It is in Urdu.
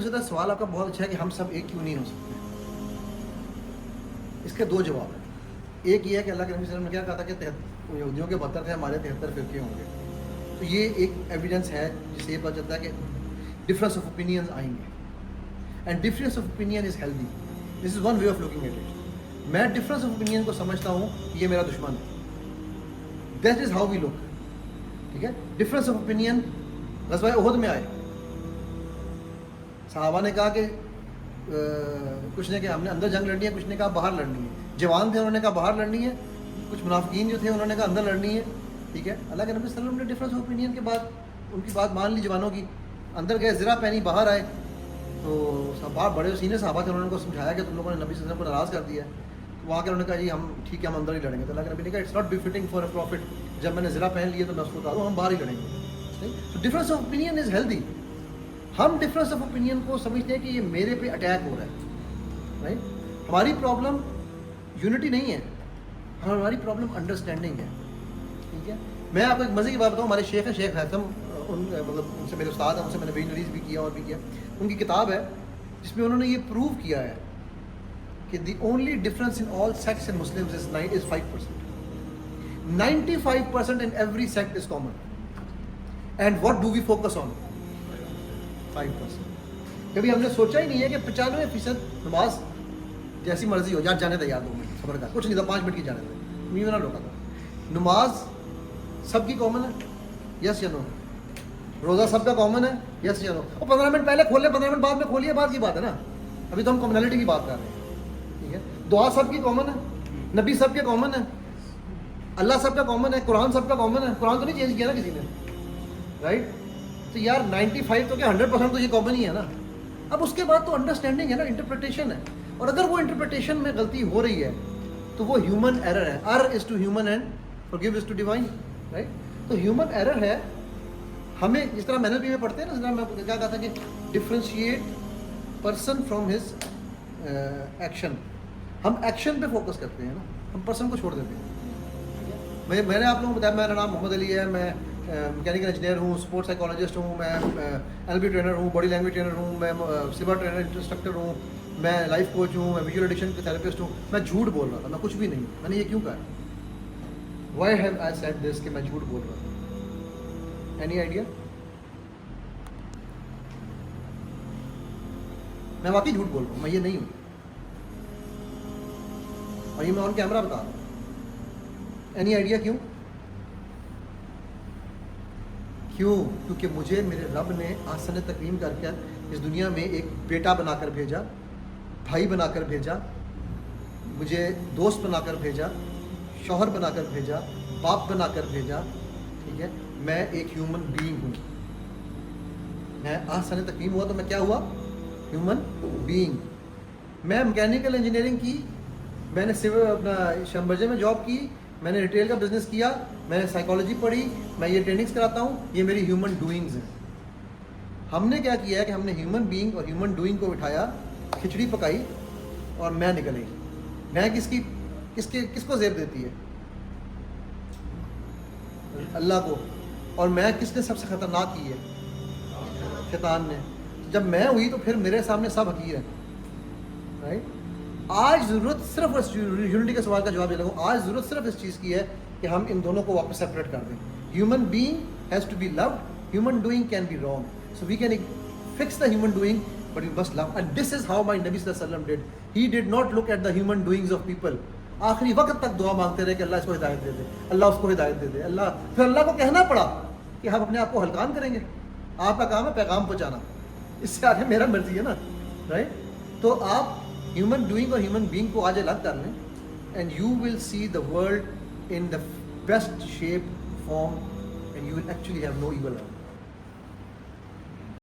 سوال آپ کا بہت اچھا ہے کہ ہم سب ایک کیوں نہیں ہو سکتے. اس کے دو جواب ہیں. ایک یہ ہے کہ اللہ کے نبی صلی اللہ علیہ وسلم نے کیا کہا تھا کہ یہودیوں کے 72 تھے, ہمارے 73 فرقے ہوں گے. تو یہ ایک ایویڈنس ہے جس سے یہ پتہ چلتا ہے کہ ڈفرینس آف اوپینینز آئیں گے, and difference of opinion is healthy. This is one way of looking at it. میں ڈفرینس آف اوپینین کو سمجھتا ہوں کہ یہ میرا دشمن ہے. That is how we look. ٹھیک ہے, ڈفرینس آف اوپینین غزوہ احد میں آئے. صحابہ نے کہا کہ کچھ نے کہا ہم نے اندر جنگ لڑنی ہے, کچھ نے کہا باہر لڑنی ہے. جوان تھے انہوں نے کہا باہر لڑنی ہے, کچھ منافقین جو تھے انہوں نے کہا اندر لڑنی ہے. ٹھیک ہے, اللہ کے نبی صلی اللہ علیہ وسلم نے ڈفرینس آف اوپینین کے بعد ان کی بات مان لی جوانوں کی. اندر گئے, زرہ پہنی, باہر آئے تو باہر بڑے سینئر صحابہ تھے, انہوں نے ان کو سمجھایا کہ تم لوگوں نے نبی صلی اللہ علیہ وسلم کو ناراض کر دیا ہے. تو وہاں کے انہوں نے کہا جی ہم ٹھیک ہے ہم اندر ہی لڑیں گے. تو اللہ کے نبی نے کہا it's not befitting for a prophet, جب میں نے زرہ پہن لیے تو میں اس کو اتاروں, ہم باہر ہی لڑیں گے. تو difference of opinion is healthy. ہم ڈفرینس آف اوپینین کو سمجھتے ہیں کہ یہ میرے پہ اٹیک ہو رہا ہے. رائٹ, ہماری پرابلم یونٹی نہیں ہے, ہماری پرابلم انڈرسٹینڈنگ ہے. ٹھیک ہے, میں آپ کو ایک مزے کی بات بتاؤں. ہمارے شیخ ہیں شیخ حیثم, مطلب ان سے میرے استاد ہیں, ان سے میں نے ریلیز بھی کیا اور بھی کیا. ان کی کتاب ہے جس میں انہوں نے یہ پروو کیا ہے کہ the only difference in all sects and Muslims is 5%. 95% in every sect is common. And what do we focus on? 5%. کبھی ہم نے سوچا ہی نہیں ہے کہ 95% نماز جیسی مرضی ہو, جانے دے یار 2 منٹ خبر کا کچھ نہیں تھا, 5 منٹ کی جانے دے, میں نہ روکا تھا. نماز سب کی کامن ہے, یس یا نو. روزہ سب کا کامن ہے, یس یا نو. اور 15 منٹ پہلے کھول لیں, 15 منٹ بعد میں کھولیے, بات کی بات ہے نا. ابھی تو ہم کامنالٹی کی بات کر رہے ہیں. ٹھیک ہے, دعا سب کی کامن ہے, نبی سب کے کامن ہے, اللہ سب کا کامن ہے, قرآن سب کا کامن ہے. قرآن تو نہیں چینج کیا نا کسی نے, رائٹ. تو یار 95 تو کیا 100% تو یہ کامن ہی ہے نا. اب اس کے بعد تو انڈرسٹینڈنگ ہے نا, انٹرپریٹیشن ہے. اور اگر وہ انٹرپریٹیشن میں غلطی ہو رہی ہے تو وہ ہیومن ایرر ہے. Err is to human and forgive is to divine, right. تو ہیومن ایرر ہے. ہمیں جس طرح NLP میں پڑھتے ہیں نا, جس طرح میں کیا کہتا کہ differentiate person from his action. ہم ایکشن پہ فوکس کرتے ہیں نا, ہم پرسن کو چھوڑ دیتے ہیں. میں نے آپ لوگوں کو بتایا میرا نام محمد علی ہے, میں میکینیکل انجینئر ہوں, اسپورٹس سائیکالوجسٹ ہوں, میں NLP ٹرینر ہوں, باڈی لینگویج ٹرینر ہوں, میں سیوا ٹرینر انسٹرکٹر ہوں, میں لائف کوچ ہوں, میں ویژول ایڈکشن کے تھراپسٹ ہوں. میں جھوٹ بول رہا تھا, میں کچھ بھی نہیں. میں نے یہ کیوں کہا, why have I said this کہ میں جھوٹ بول رہا تھا. Any idea? میں واقعی جھوٹ بول رہا ہوں, میں یہ نہیں ہوں, اور یہ میں آن کیمرہ بتا رہا ہوں. اینی آئیڈیا کیوں؟ کیونکہ مجھے میرے رب نے احسن تکریم کر کے اس دنیا میں ایک بیٹا بنا کر بھیجا, بھائی بنا کر بھیجا, مجھے دوست بنا کر بھیجا, شوہر بنا کر بھیجا, باپ بنا کر بھیجا. ٹھیک ہے, میں ایک ہیومن بینگ ہوں. میں احسن تکریم ہوا تو میں کیا ہوا, ہیومن بینگ. میں میکینیکل انجینئرنگ کی, میں نے اپنا شمبرجے میں جاب کی, میں نے ریٹیل کا بزنس کیا, میں نے سائیکالوجی پڑھی, میں یہ ٹریننگز کراتا ہوں. یہ میری ہیومن ڈوئنگز ہیں. ہم نے کیا کیا ہے کہ ہم نے ہیومن بینگ اور ہیومن ڈوئنگ کو بٹھایا, کھچڑی پکائی اور میں نکل گئی. میں کس کو زیب دیتی ہے, اللہ کو. اور میں کس نے سب سے خطرناک کی ہے, شیطان نے. جب میں ہوئی تو پھر میرے سامنے سب حقیر ہیں, رائٹ. آج ضرورت صرف یونٹی کے سوال کا جواب دے لگوں, آج ضرورت صرف اس چیز کی ہے کہ ہم ان دونوں کو واپس سیپریٹ کر دیں. Human being has to be loved, human doing can be wrong. So we can fix the human doing but you must love. And this is how my نبی صلی اللہ علیہ وسلم did. He did not look at the human doings of people. آخری وقت تک دعا مانگتے رہے کہ اللہ اس کو ہدایت دے دے, اللہ اس کو ہدایت دے دے. پھر اللہ کو کہنا پڑا کہ ہم اپنے آپ کو ہلکان کریں گے, آپ کا کام ہے پیغام پہنچانا, اس سے آگے میرا مرضی ہے نا, رائٹ. تو آپ ہیومن ڈوئنگ اور ہیومن بینگ کو آج الگ کر لیں, and you will see the world in the best shape form, and you will actually have no evil.